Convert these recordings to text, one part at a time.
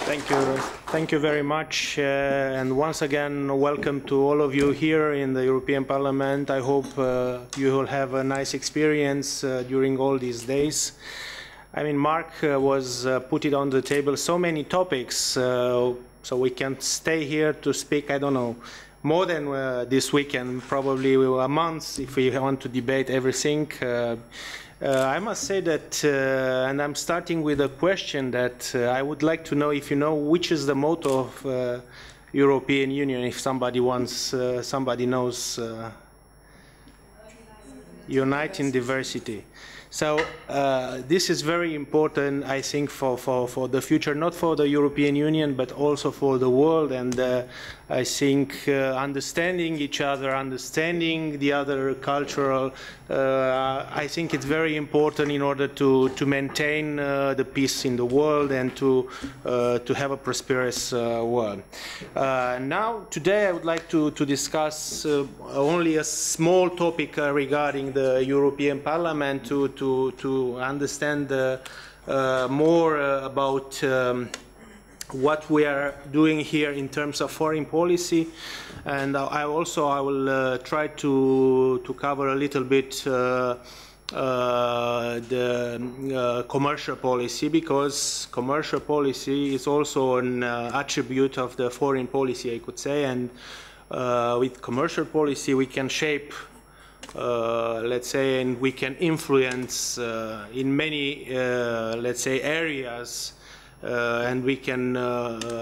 Thank you very much, and once again, welcome to all of you here in the European Parliament. I hope you will have a nice experience during all these days. I mean, Mark was put it on the table so many topics, so we can stay here to speak, I don't know, more than this weekend, probably a month if we want to debate everything. I must say that, and I'm starting with a question that I would like to know if you know which is the motto of European Union, if somebody wants, somebody knows, unite in diversity. So this is very important, I think, for the future, not for the European Union, but also for the world. And I think understanding each other, understanding the other cultural, I think it's very important in order to maintain the peace in the world and to have a prosperous world. Now, today I would like to discuss only a small topic regarding the European Parliament to understand more about what we are doing here in terms of foreign policy, and I will try to cover a little bit the commercial policy, because commercial policy is also an attribute of the foreign policy, I could say, and with commercial policy we can shape, let's say, and we can influence in many, let's say, areas, and we can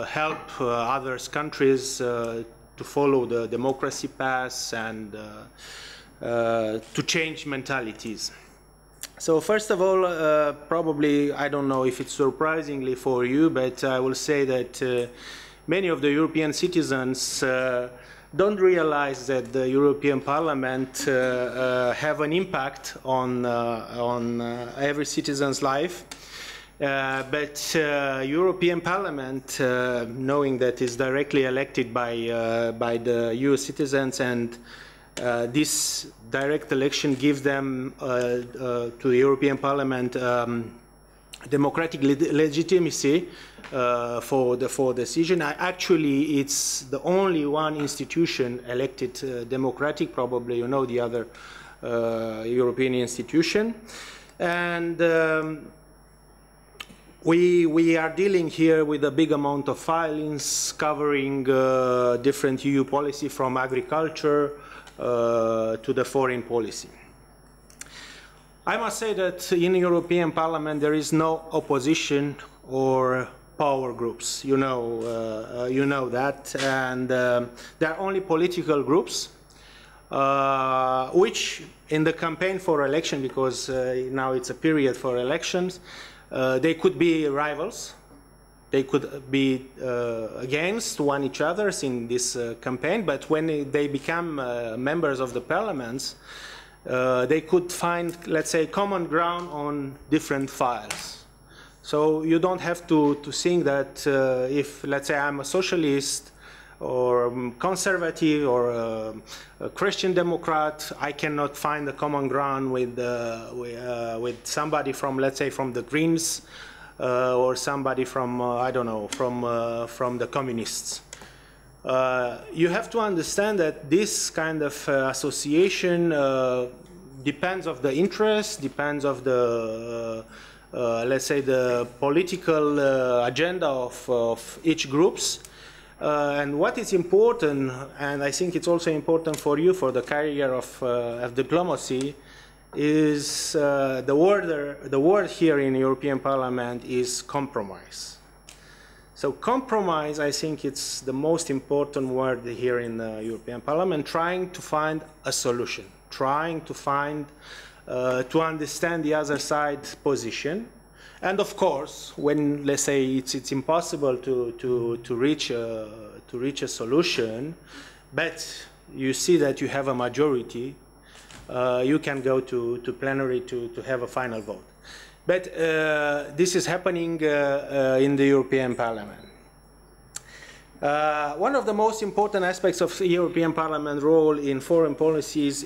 help other countries to follow the democracy path and to change mentalities. So first of all, probably, I don't know if it's surprisingly for you, but I will say that many of the European citizens don't realize that the European Parliament have an impact on every citizen's life. But European Parliament, knowing that is directly elected by the EU citizens, and this direct election gives them to the European Parliament democratic legitimacy for decision. Actually, it's the only one institution elected democratic. Probably you know the other European institution, and we are dealing here with a big amount of filings covering different EU policy, from agriculture to the foreign policy. I must say that in the European Parliament there is no opposition or power groups. You know that, and there are only political groups, which in the campaign for election, because now it's a period for elections, they could be rivals. They could be against each other in this campaign, but when they become members of the parliaments, they could find, let's say, common ground on different files. So you don't have to think that if, let's say, I'm a socialist or conservative or a Christian Democrat, I cannot find a common ground with somebody from, let's say, from the Greens or somebody from, I don't know, from the Communists. You have to understand that this kind of association depends of the interest, depends of the, let's say, the political agenda of each groups. And what is important, and I think it's also important for you for the career of diplomacy, is the word here in the European Parliament is compromise. So compromise, I think it's the most important word here in the European Parliament, trying to find a solution, trying to find, to understand the other side's position. And of course, when, let's say, it's impossible to reach a solution, but you see that you have a majority, you can go to plenary to have a final vote. But this is happening in the European Parliament. One of the most important aspects of the European Parliament role in foreign policies,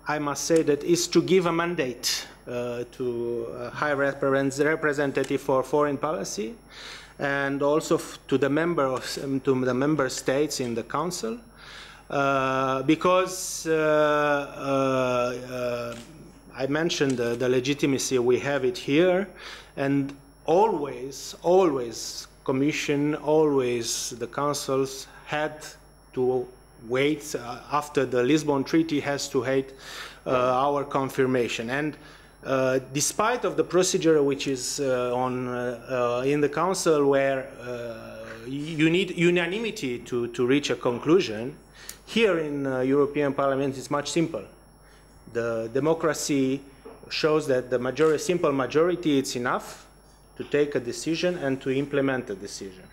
I must say, that is to give a mandate to a High Representative for Foreign Policy, and also to the member states in the Council, because I mentioned the legitimacy, we have it here, and always Commission, always the Councils had to wait after the Lisbon Treaty has to wait our confirmation. And despite of the procedure which is in the Council, where you need unanimity to reach a conclusion, here in European Parliament it's much simpler. The democracy shows that the simple majority it's enough to take a decision and to implement a decision.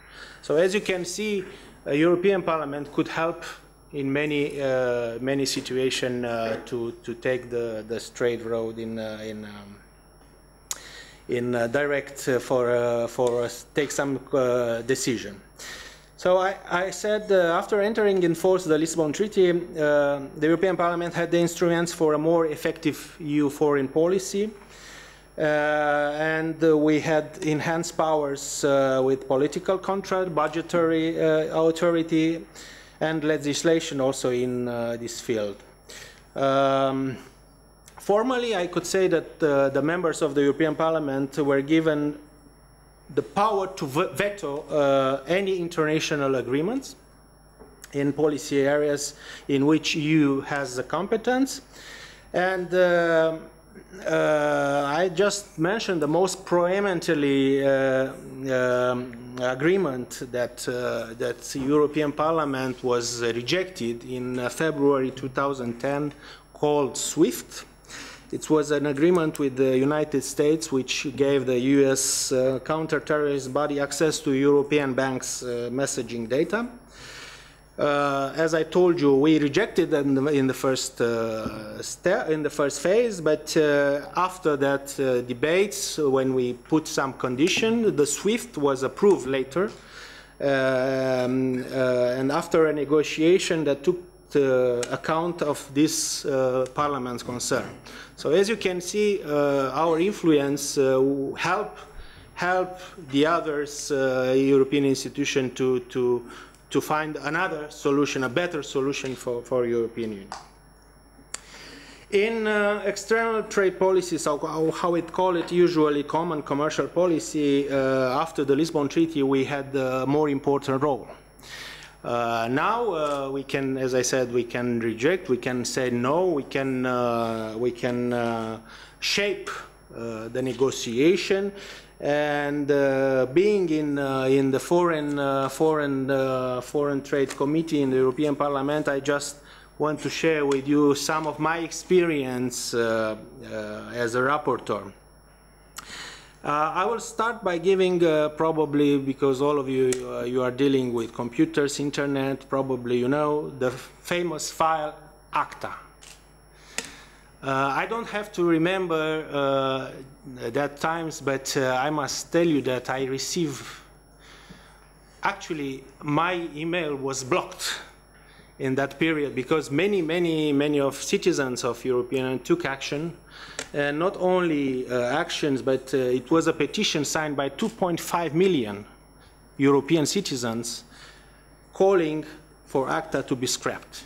So as you can see, a European Parliament could help in many situations to take the straight road in direct for take some decision. So I said after entering in force the Lisbon Treaty, the European Parliament had the instruments for a more effective EU foreign policy, and we had enhanced powers with political control, budgetary authority, and legislation also in this field. Formally, I could say that the members of the European Parliament were given the power to veto any international agreements in policy areas in which EU has the competence. And I just mentioned the most prominently agreement that the European Parliament was rejected in February 2010, called SWIFT. It was an agreement with the United States which gave the US counterterrorist body access to European banks' messaging data. As I told you, we rejected them in the first phase, but after that debates, when we put some condition, the SWIFT was approved later, and after a negotiation that took account of this Parliament's concern. So as you can see, our influence help the others European institution to find another solution, a better solution for European Union. In external trade policies, how we call it usually common commercial policy, after the Lisbon Treaty we had a more important role. Now we can, as I said, we can reject, we can say no, we can shape the negotiation, and being in the foreign trade committee in the European Parliament, I just want to share with you some of my experience as a rapporteur. I will start by giving, probably because all of you, you are dealing with computers, internet, probably you know, the famous file ACTA. I don't have to remember that times, but I must tell you that I received, actually my email was blocked in that period because many of citizens of European Union took action, and not only actions, but it was a petition signed by 2.5 million European citizens calling for ACTA to be scrapped.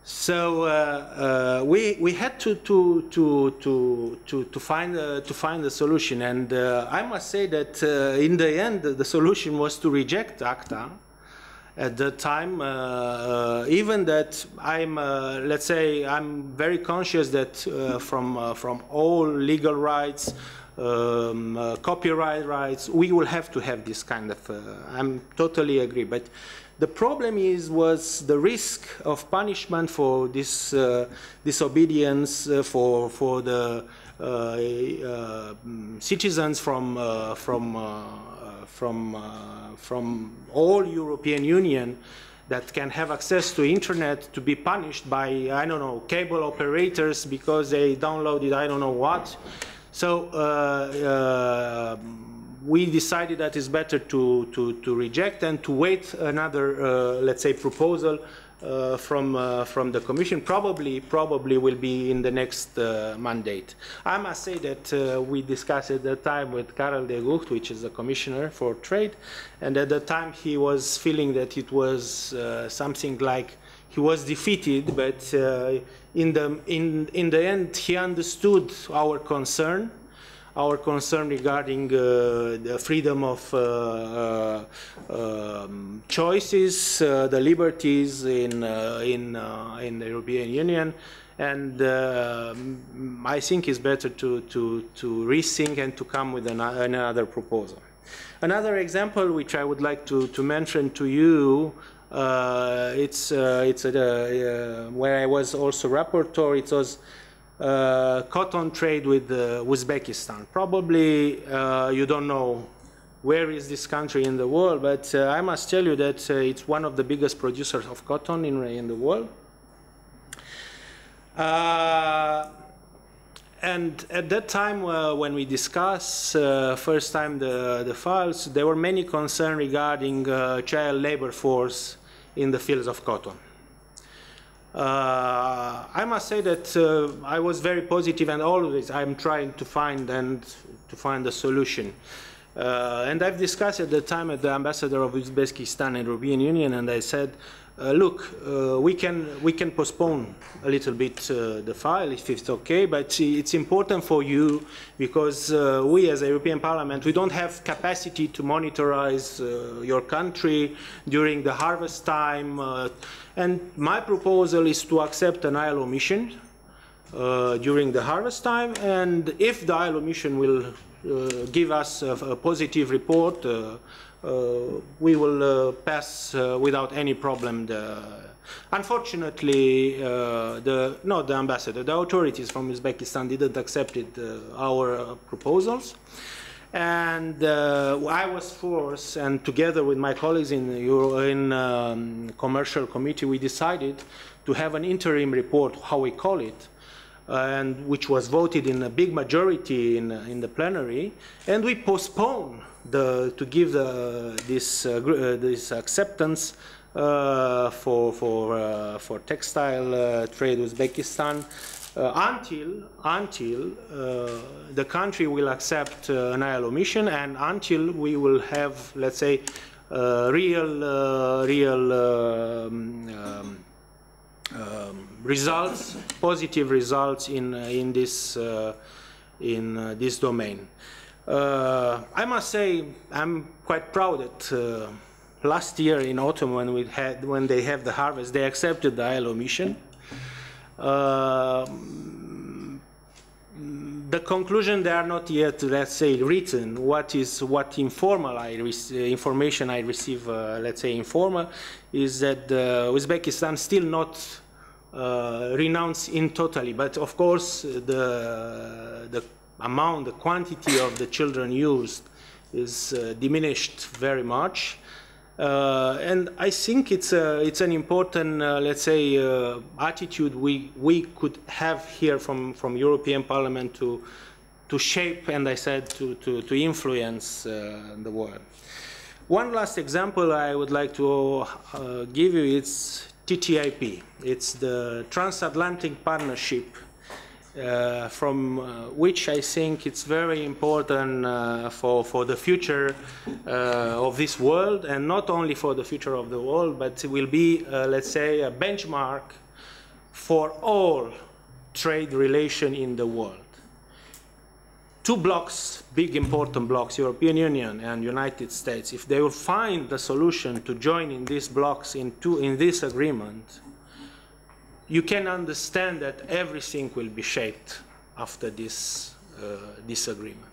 So we had to find a solution, and I must say that in the end the solution was to reject ACTA. At the time, even that I'm, let's say, I'm very conscious that from all legal rights, copyright rights, we will have to have this kind of. I'm totally agree, but the problem was the risk of punishment for this disobedience for the citizens from all European Union that can have access to internet to be punished by, I don't know, cable operators because they downloaded I don't know what. So we decided that it's better to reject and to wait another, let's say, proposal from the Commission. Probably will be in the next mandate. I must say that we discussed at that time with Karel de Gucht, which is the Commissioner for Trade, and at the time he was feeling that it was something like he was defeated, but in the end he understood our concern regarding the freedom of choices, the liberties in the European Union, and I think it's better to rethink and to come with another proposal. Another example which I would like to mention to you, it's where I was also rapporteur. It was cotton trade with Uzbekistan. Probably you don't know where is this country in the world, but I must tell you that it's one of the biggest producers of cotton in the world. And at that time, when we discussed first time the files, there were many concerns regarding child labor force in the fields of cotton. I must say that I was very positive, and always I'm trying to find a solution. And I've discussed at the time with the ambassador of Uzbekistan and European Union, and I said, look, we can postpone a little bit the file if it's okay, but it's important for you because we as a European Parliament, we don't have capacity to monitorize your country during the harvest time. And my proposal is to accept an ILO mission during the harvest time, and if the ILO mission will give us a positive report, we will pass without any problem. Unfortunately, not the ambassador, the authorities from Uzbekistan didn't accept our proposals. And I was forced, and together with my colleagues in Commercial Committee, we decided to have an interim report, how we call it, and which was voted in a big majority in the plenary, and we postponed to give this acceptance for textile trade with Uzbekistan until the country will accept an ILO mission, and until we will have, let's say, results, positive results in this domain. I must say I'm quite proud that last year in autumn, when they have the harvest, they accepted the ILO mission. The conclusion, they are not yet, let's say, written. What information I receive, let's say, informal, is that Uzbekistan still not renounced in totally, but of course the amount, the quantity of the children used is diminished very much. And I think it's an important, let's say, attitude we could have here from European Parliament to shape, and I said to influence the world. One last example I would like to give you is TTIP. It's the transatlantic partnership, from which I think it's very important for the future of this world, and not only for the future of the world, but it will be, let's say, a benchmark for all trade relation in the world. Two blocks, big important blocks, European Union and United States, if they will find the solution to join in these blocks in this agreement, you can understand that everything will be shaped after this agreement.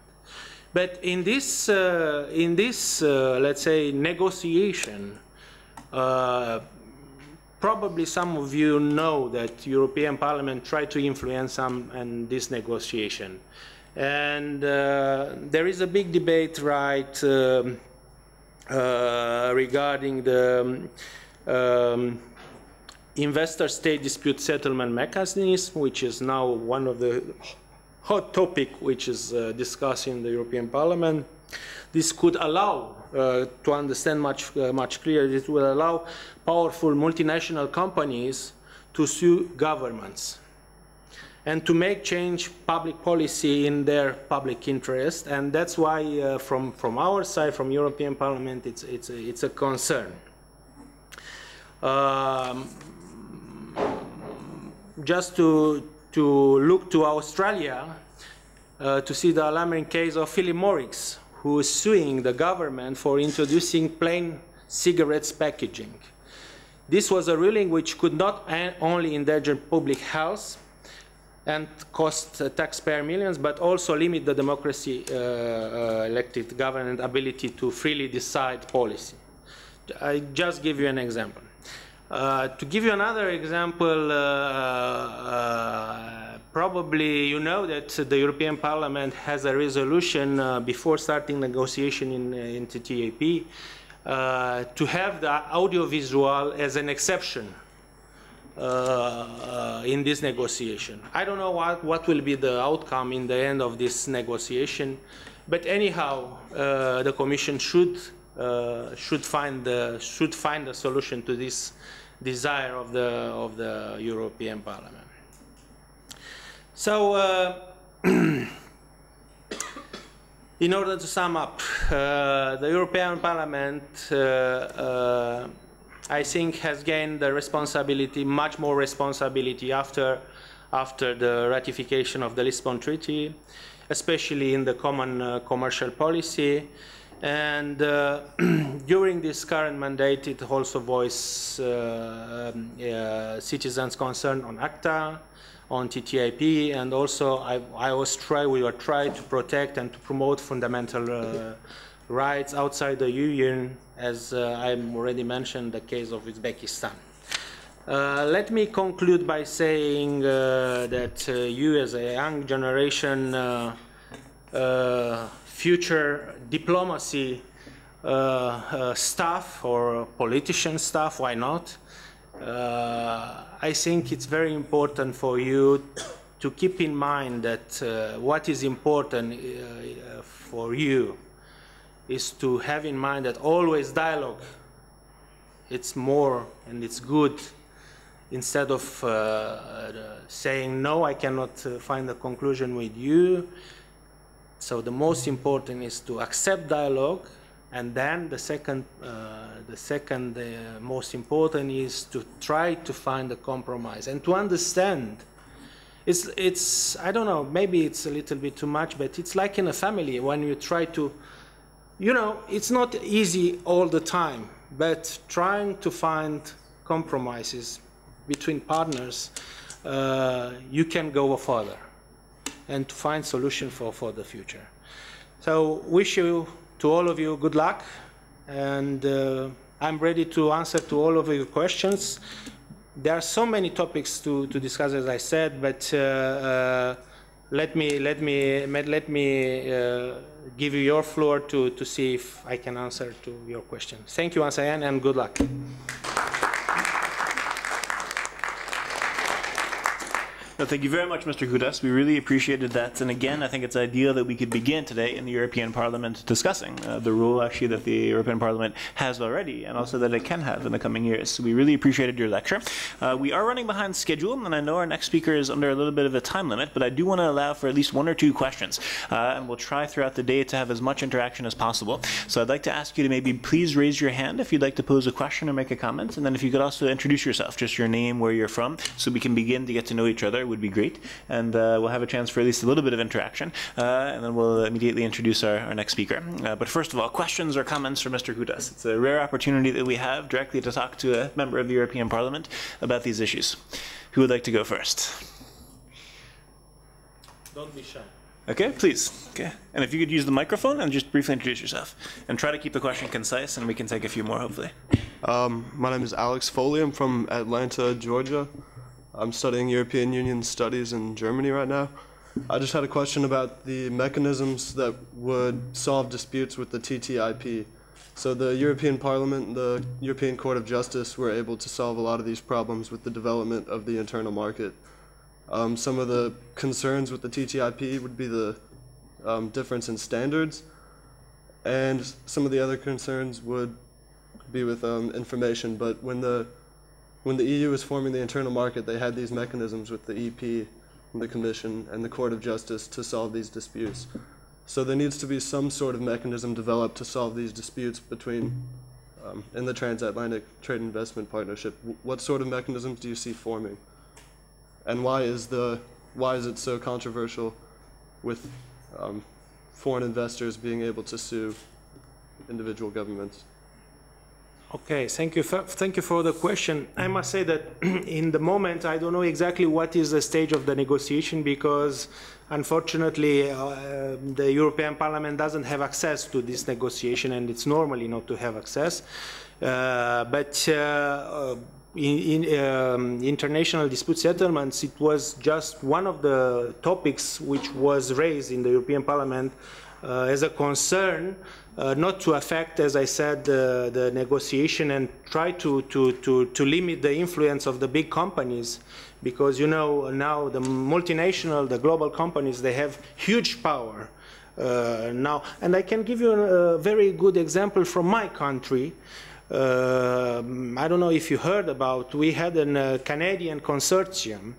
But in this, let's say, negotiation, probably some of you know that European Parliament tried to influence some in this negotiation. And there is a big debate, right, regarding the investor-state dispute settlement mechanism, which is now one of the hot topic which is discussed in the European Parliament. This could allow, to understand much clearer, this will allow powerful multinational companies to sue governments and to make change public policy in their public interest. And that's why from our side, from European Parliament, it's a concern. Just to look to Australia, to see the alarming case of Philip Morris, who is suing the government for introducing plain cigarettes packaging. This was a ruling which could not only endanger public health and cost taxpayer millions, but also limit the democracy elected government ability to freely decide policy. I just give you an example. To give you another example, probably you know that the European Parliament has a resolution before starting negotiation in TTIP to have the audiovisual as an exception in this negotiation. I don't know what will be the outcome in the end of this negotiation, but anyhow, the Commission should find a solution to this desire of the European Parliament. So, in order to sum up, the European Parliament, I think, has gained the responsibility, much more responsibility after the ratification of the Lisbon Treaty, especially in the common commercial policy. And during this current mandate, it also voiced citizens' concern on ACTA, on TTIP, and also we were trying to protect and to promote fundamental rights outside the Union, as I already mentioned the case of Uzbekistan. Let me conclude by saying that you, as a young generation, future diplomacy staff or politician staff, why not? I think it's very important for you to keep in mind that what is important for you is to have in mind that always dialogue, it's more and it's good, instead of saying, no, I cannot find a conclusion with you. So the most important is to accept dialogue, and then the second most important is to try to find a compromise and to understand. It's I don't know, maybe it's a little bit too much, but it's like in a family when you try to, you know, it's not easy all the time, but trying to find compromises between partners, you can go further and to find solution for the future. So wish you, to all of you, good luck, and I'm ready to answer to all of your questions. There are so many topics to discuss, as I said, but let me give you your floor to see if I can answer to your question. Thank you once again, and good luck. No, thank you very much, Mr. Cutas. We really appreciated that. And again, I think it's ideal that we could begin today in the European Parliament discussing the role actually that the European Parliament has already, and also that it can have in the coming years. So we really appreciated your lecture. We are running behind schedule, and I know our next speaker is under a little bit of a time limit, but I do want to allow for at least 1 or 2 questions. And we'll try throughout the day to have as much interaction as possible. So I'd like to ask you to maybe please raise your hand if you'd like to pose a question or make a comment. And then if you could also introduce yourself, just your name, where you're from, so we can begin to get to know each other, would be great. And we'll have a chance for at least a little bit of interaction. And then we'll immediately introduce our next speaker. But first of all, questions or comments for Mr. Cutas. It's a rare opportunity that we have directly to talk to a member of the European Parliament about these issues. Who would like to go first? Don't be shy. Okay, please. Okay. And if you could use the microphone and just briefly introduce yourself. And try to keep the question concise, and we can take a few more, hopefully. My name is Alex Foley. I'm from Atlanta, Georgia. I'm studying European Union studies in Germany right now. I just had a question about the mechanisms that would solve disputes with the TTIP. So the European Parliament and the European Court of Justice were able to solve a lot of these problems with the development of the internal market. Some of the concerns with the TTIP would be the difference in standards. And some of the other concerns would be with information, but when the EU was forming the internal market, they had these mechanisms with the EP, the Commission, and the Court of Justice to solve these disputes. So there needs to be some sort of mechanism developed to solve these disputes between, in the Transatlantic Trade and Investment Partnership. What sort of mechanisms do you see forming? And why is it so controversial with foreign investors being able to sue individual governments? Okay, thank you for the question. I must say that in the moment I don't know exactly what is the stage of the negotiation, because unfortunately the European Parliament doesn't have access to this negotiation, and it's normally not to have access. In international dispute settlements, it was just one of the topics which was raised in the European Parliament as a concern, not to affect, as I said, the negotiation and try to limit the influence of the big companies, because you know now the multinational, the global companies, they have huge power now. And I can give you a very good example from my country. I don't know if you heard about, we had a Canadian consortium,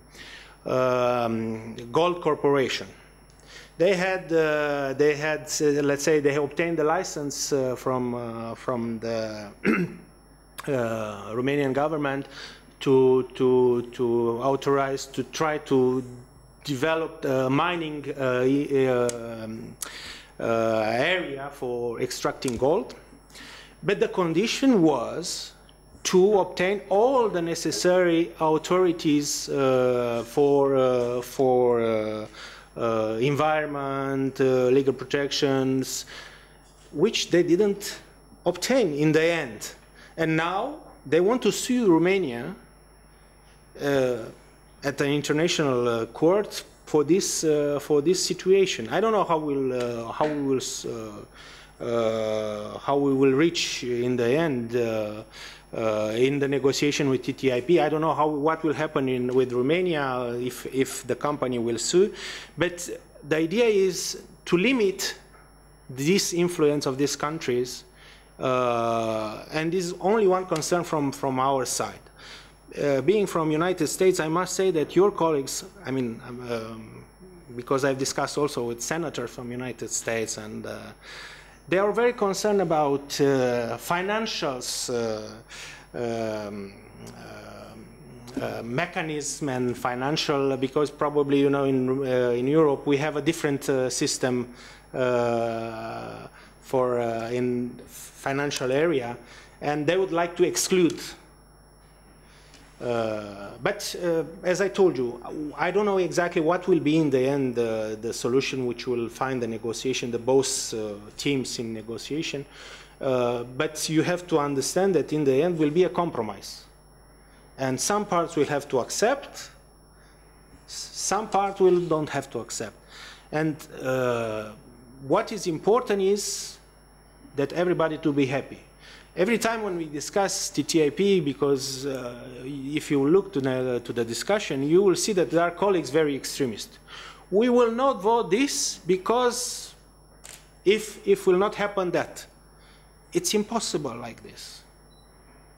Gold Corporation. They had, let's say, they obtained the license from the Romanian government to authorize to try to develop a mining area for extracting gold. But the condition was to obtain all the necessary authorities for environment, legal protections, which they didn't obtain in the end. And now they want to sue Romania at an international court for this situation. I don't know how we will reach in the end in the negotiation with TTIP. I don't know what will happen with Romania if the company will sue, but the idea is to limit this influence of these countries, and this is only one concern from our side. Being from United States, I must say that your colleagues, I mean, because I've discussed also with senators from United States, and they are very concerned about financials, mechanism and financial, because probably, you know, in Europe we have a different system for in financial area, and they would like to exclude. But as I told you, I don't know exactly what will be in the end the solution which will find the negotiation, the both teams in negotiation. But you have to understand that in the end will be a compromise. And some parts will have to accept, some parts will don't have to accept. And what is important is that everybody to be happy. Every time when we discuss TTIP, because if you look to the discussion, you will see that there are colleagues very extremist. We will not vote this because if will not happen that. It's impossible like this.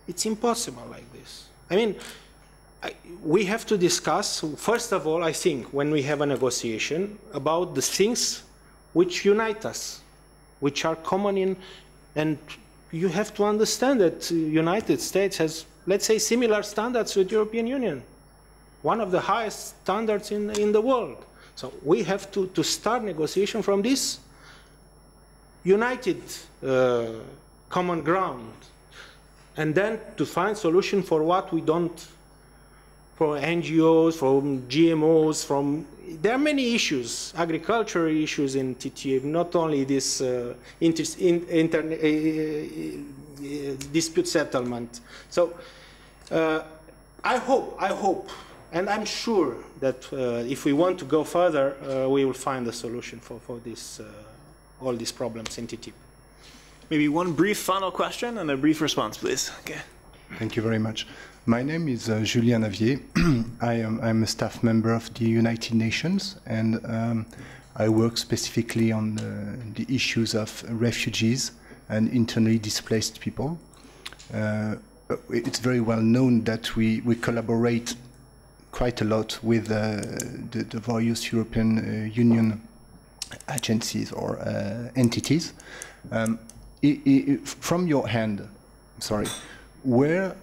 It's impossible like this. I mean, we have to discuss, first of all, I think, when we have a negotiation, about the things which unite us, which are common in, and you have to understand that the United States has, let's say, similar standards with the European Union, one of the highest standards in the world. So we have to start negotiation from this united common ground, and then to find solution for what we don't, for NGOs, for GMOs, there are many issues, agricultural issues in TTIP, not only this dispute settlement. So I hope, and I'm sure that if we want to go further, we will find a solution for this, all these problems in TTIP. Maybe one brief final question and a brief response, please. Okay. Thank you very much. My name is Julien Avier. I'm a staff member of the United Nations, and I work specifically on the issues of refugees and internally displaced people. It's very well known that we collaborate quite a lot with the various European Union agencies or entities. From your hand, sorry, where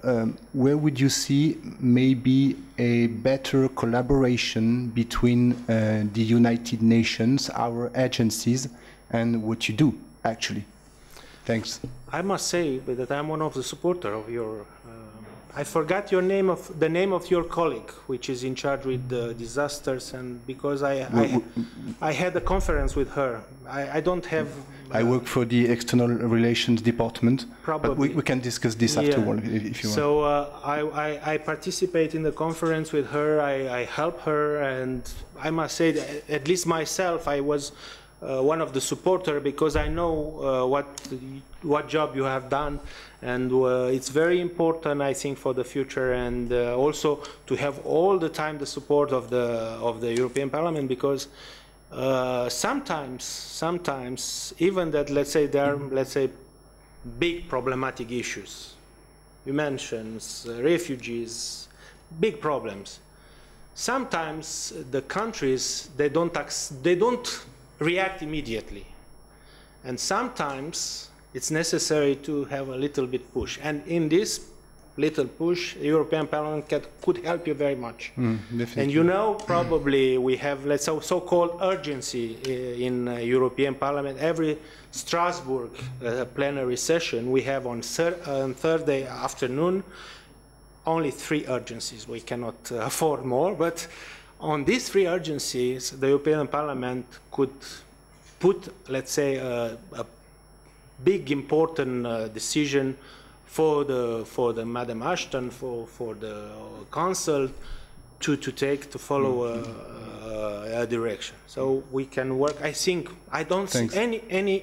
would you see maybe a better collaboration between the United Nations, our agencies, and what you do, actually? Thanks. I must say that I'm one of the supporters of your. I forgot the name of your colleague, which is in charge with the disasters, and because I had a conference with her. I don't have. I work for the External Relations Department. Probably. But we can discuss this afterward if you want. So I participate in the conference with her. I help her, and I must say that at least myself, I was one of the supporters because I know what job you have done, and it's very important, I think, for the future, and also to have all the time the support of the European Parliament, because sometimes even that, let's say, there are big problematic issues. You mentioned refugees, big problems. Sometimes the countries they don't react immediately, and sometimes it's necessary to have a little bit push, and in this little push the European Parliament could help you very much. And you know, probably we have, let's say, so-called urgency in European Parliament. Every Strasbourg plenary session we have on Thursday afternoon only 3 urgencies. We cannot afford more, but on these 3 urgencies, the European Parliament could put, let's say, a big important decision for the Madam Ashton, for the Council to follow a direction. So we can work. I think I don't see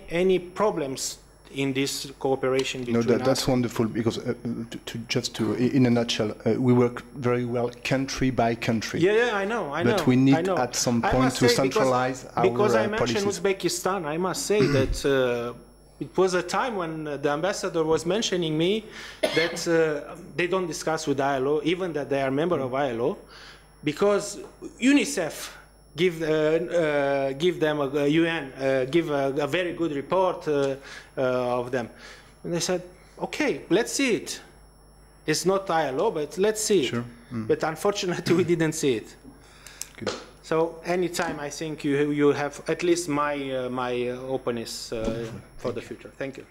any problems in this cooperation between us. That's wonderful, because in a nutshell, we work very well country by country. Yeah, I know. But we need at some point to centralize our policies. Because I mentioned Uzbekistan, I must say that it was a time when the ambassador was mentioning me that they don't discuss with ILO, even that they are member of ILO, because UNICEF give them a UN give a very good report of them, and they said, okay, let's see it. It's not ILO, but let's see it. But unfortunately, we didn't see it. Good. So anytime, I think you have at least my openness for the future. Thank you.